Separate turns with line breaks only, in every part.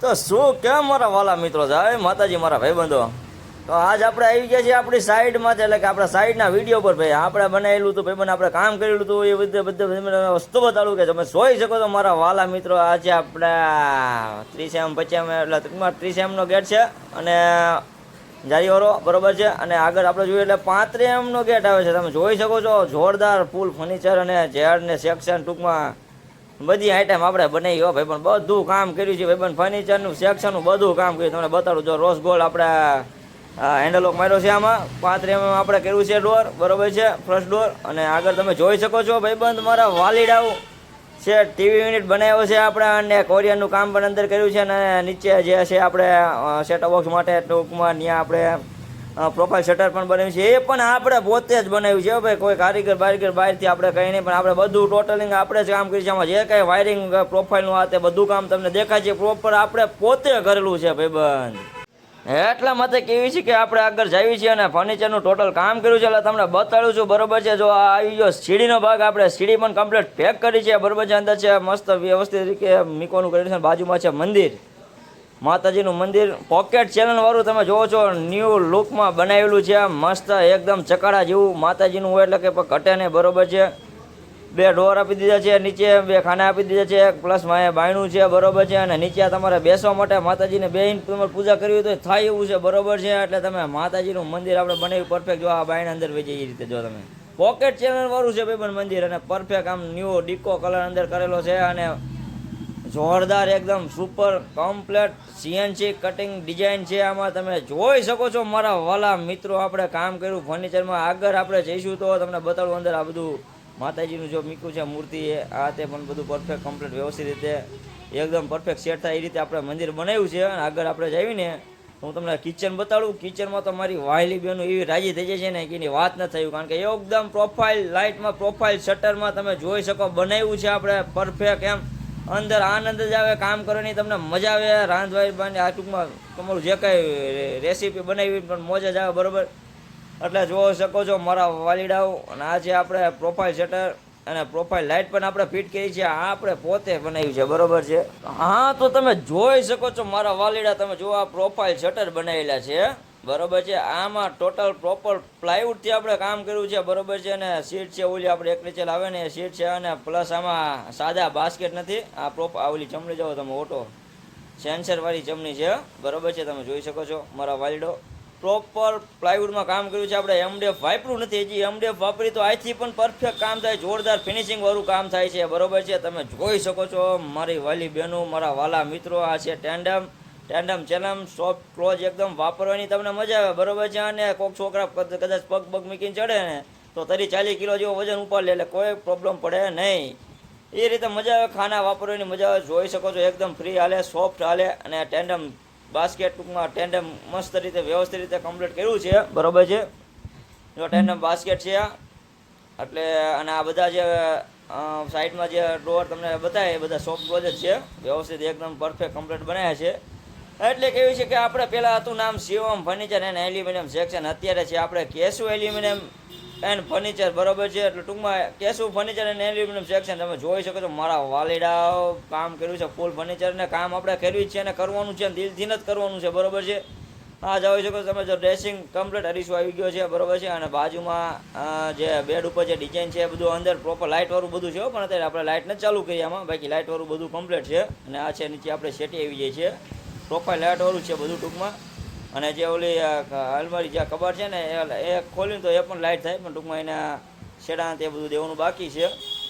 તો શું કેમ મારા વાલા મિત્રો, જય માતાજી મારા ભાઈબંધો. તો આજ આપણે આવી ગયા છીએ આપણી સાઈડમાં, એટલે કે આપણા સાઈડના વિડીયો પર. ભાઈ આપણે બનાવેલું હતું, ભાઈબંધ આપણે કામ કરેલું હતું, એ બધે વસ્તુ બતાડું કે તમે જોઈ શકો છો મારા વાલા મિત્રો. આજે આપણે 30 એમ 50 એમ એટલે ટૂંકમાં 30 એમનો ગેટ છે અને જારીવાળો બરોબર છે. અને આગળ આપણે જોઈએ એટલે 35 એમનો ગેટ આવે છે. તમે જોઈ શકો છો જોરદાર ફૂલ ફર્નિચર અને ઝેડ ને સેક્શન, ટૂંકમાં બધી આઈટમ આપણે બનાવી હો ભાઈ, પણ બધું કામ કર્યું છે ભાઈ, પણ ફર્નિચરનું સેક્શનનું બધું કામ કર્યું. તમને બતાડું, જો રોઝ ગોલ્ડ આપણે હેન્ડલોક માર્યો છે આમાં. 35 mm આપણે કર્યું છે ડોર બરોબર છે, ફર્સ્ટ ડોર. અને આગળ તમે જોઈ શકો છો ભાઈબંધ મારા વાલીડાઓ છે, ટીવી યુનિટ બનાવ્યો છે આપણે, અને કોરિયનનું કામ પણ અંદર કર્યું છે. અને નીચે જે છે આપણે સેટઅપ બોક્સ માટે ટૂંકમાં ત્યાં આપણે પ્રોફાઇલ શટર પણ બનાવ્યું છે, એ પણ આપણે પોતે જ બનાવ્યું છે ભાઈ. કોઈ કારીગર બારીગર બહારથી આપણે કંઈ નહીં, પણ આપણે બધું ટોટલિંગ આપણે જ કામ કર્યું છે. આમાં જે કાંઈ વાયરિંગ પ્રોફાઇલનું આ તે બધું કામ તમને દેખાય છે પ્રોપર આપણે પોતે કરેલું છે ભાઈબંધ. એટલા માટે કેવી છે કે આપણે આગળ જઈએ છીએ અને ફર્નિચરનું ટોટલ કામ કર્યું છે, એટલે તમને બતાડું છું બરોબર છે. જો આ આવી ગયો સીડીનો ભાગ, આપણે સીડી પણ કમ્પ્લીટ પેક કરી છે બરોબર છે. અંદર છે મસ્ત વ્યવસ્થિત રીતે મીકોનું કર્યું છે. બાજુમાં છે મંદિર, માતાજીનું મંદિર, પોકેટ ચેનલ વાળું તમે જોવો છો, ન્યૂ લુકમાં બનાવેલું છે મસ્ત એકદમ ચકાડા જેવું. માતાજીનું હોય એટલે કે ઘટે નહીં બરોબર છે. 2 ડોર આપી દીધા છે, નીચે 2 ખાના આપી દીધા છે, પ્લસ બાયણું છે બરોબર છે. અને નીચે તમારે બેસવા માટે માતાજીને બેહીને તમારે પૂજા કરવી હોય તો થાય એવું છે બરોબર છે. એટલે તમે માતાજીનું મંદિર આપણે બનાવ્યું પરફેક્ટ. જો આ બાયણ અંદર વેચે એ રીતે જો તમે પોકેટ ચેનલ વાળું છે ભાઈ પણ મંદિર, અને પરફેક્ટ આમ ન્યૂ ડીકો કલર અંદર કરેલો છે. અને જોરદાર એકદમ super complete CNC cutting design છે. આમાં તમે જોઈ શકો છો મારા વાલા મિત્રો, આપણે કામ કર્યું ફર્નિચરમાં. આગળ આપણે જઈશું તો તમને બતાડું અંદર આ બધું માતાજીનું જો મીકું છે મૂર્તિ, આ તે પણ બધું પરફેક્ટ કમ્પ્લીટ વ્યવસ્થિત રીતે એકદમ પરફેક્ટ સેટ થાય એ રીતે આપણે મંદિર બનાવ્યું છે. અને આગળ આપણે જઈને હું તમને કિચન બતાડું. કિચનમાં તો મારી વાયલી બેનો એવી રાજી થઈ જાય છે ને કે એની વાત ન થયું, કારણ કે એકદમ પ્રોફાઇલ લાઇટમાં પ્રોફાઇલ શટરમાં તમે જોઈ શકો બનાવ્યું છે આપણે પરફેક્ટ. એમ અંદર આનંદ જ આવે કામ કરવાની, તમને મજા આવે રાંધવાની. આ ટૂંકમાં તમારું જે કાંઈ રેસીપી બનાવી પણ મોજ જ આવે બરાબર. એટલે જોઈ શકો છો મારા વાલીડાઓ. અને આ છે આપણે પ્રોફાઇલ શટર અને પ્રોફાઇલ લાઇટ પણ આપણે ફિટ કરી છે, આ આપણે પોતે બનાવ્યું છે બરોબર છે. હા તો તમે જોઈ શકો છો મારા વાલીડા, તમે જો આ પ્રોફાઇલ શટર બનાવેલા છે બરોબર છે. આમાં ટોટલ પ્રોપર પ્લાયવુડથી આપણે કામ કર્યું છે બરોબર છે. અને સીટ છે ઓલી આપણે એક નીચે આવે ને એ સીટ છે, અને પ્લસ આમાં સાદા બાસ્કેટ નથી, આ ઓલી ચમડી જાઓ તમે ઓટો સેન્સરવાળી ચમની છે બરોબર છે. તમે જોઈ શકો છો મારા વાલીડો, પ્રોપર પ્લાયવુડમાં કામ કર્યું છે આપણે. MDF વાપર્યું નથી હજી, MDF વાપરી તો આથી પણ પરફેક્ટ કામ થાય, જોરદાર ફિનિશિંગ વાળું કામ થાય છે બરોબર છે. તમે જોઈ શકો છો મારી વાલી બહેનો મારા વાલા મિત્રો, આ છે ટેન્ડમ ચેલમ સોફ્ટ ક્લોઝ, એકદમ વાપરવાની તમને મજા આવે બરોબર છે. અને કોઈક છોકરા કદાચ પગ મૂકીને ચડે ને તો 40 કિલો જેવો વજન ઉપાડ લે, એટલે કોઈ પ્રોબ્લેમ પડે નહીં. એ રીતે મજા આવે, ખાના વાપરવાની મજા આવે. જોઈ શકો છો એકદમ ફ્રી હાલે, સોફ્ટ હાલે. અને ટેન્ડમ બાસ્કેટ ટૂંકમાં ટેન્ડમ મસ્ત રીતે વ્યવસ્થિત રીતે કમ્પ્લીટ કર્યું છે બરોબર છે. જો ટેન્ડમ બાસ્કેટ છે એટલે. અને આ બધા જે સાઈડમાં જે ડોર તમને બતાવે એ બધા સોફ્ટ ક્લોઝ જ છે, વ્યવસ્થિત એકદમ પરફેક્ટ કમ્પ્લીટ બનાવ્યા છે. એટલે કેવી છે કે આપણે પહેલાં હતું નામ Shivam furniture and aluminium section, અત્યારે છે આપણે કેશુ એલ્યુમિનિયમ એન્ડ ફર્નિચર બરોબર છે. એટલે ટૂંકમાં Keshu furniture and aluminium section. તમે જોઈ શકો છો મારા વાલીડાઓ કામ કર્યું છે ફૂલ ફર્નિચરને કામ આપણે કર્યું જ છે અને કરવાનું છે, દિલથી જ કરવાનું છે બરોબર છે. હા જોઈ શકો છો તમે, જો ડ્રેસિંગ કમ્પ્લીટ અરીસો આવી ગયો છે બરોબર છે. અને બાજુમાં જે બેડ ઉપર જે ડિઝાઇન છે બધું અંદર પ્રોપર લાઇટવાળું બધું છે, પણ અત્યારે આપણે લાઇટ નથી ચાલુ કરી આમાં, બાકી લાઇટવાળું બધું કમ્પ્લીટ છે. અને આ છે નીચે આપણે સેટી આવી જાય છે, પ્રોફાઇલ લાઇટવાળું છે બધું ટૂંકમાં. અને જે ઓલી અલમારી જે કબાટ છે ને એ ખોલીને તો એ પણ લાઇટ થાય, પણ ટૂંકમાં એના શેડા તે બધું દેવાનું બાકી છે.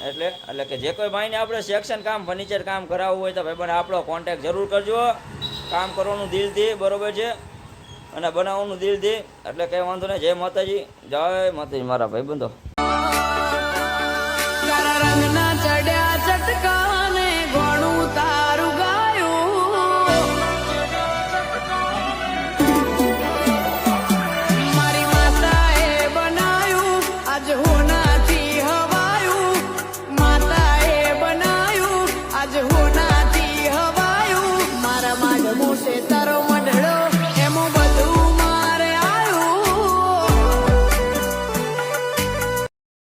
એટલે કે જે કોઈ ભાઈને આપણે સેક્શન કામ ફર્નિચર કામ કરાવવું હોય તો ભાઈ આપણો કોન્ટેક્ટ જરૂર કરજો. કામ કરવાનું દિલથી બરોબર છે અને બનાવવાનું દિલથી, એટલે કંઈ વાંધો નહીં. જય માતાજી, જય માતાજી મારા ભાઈબંધો.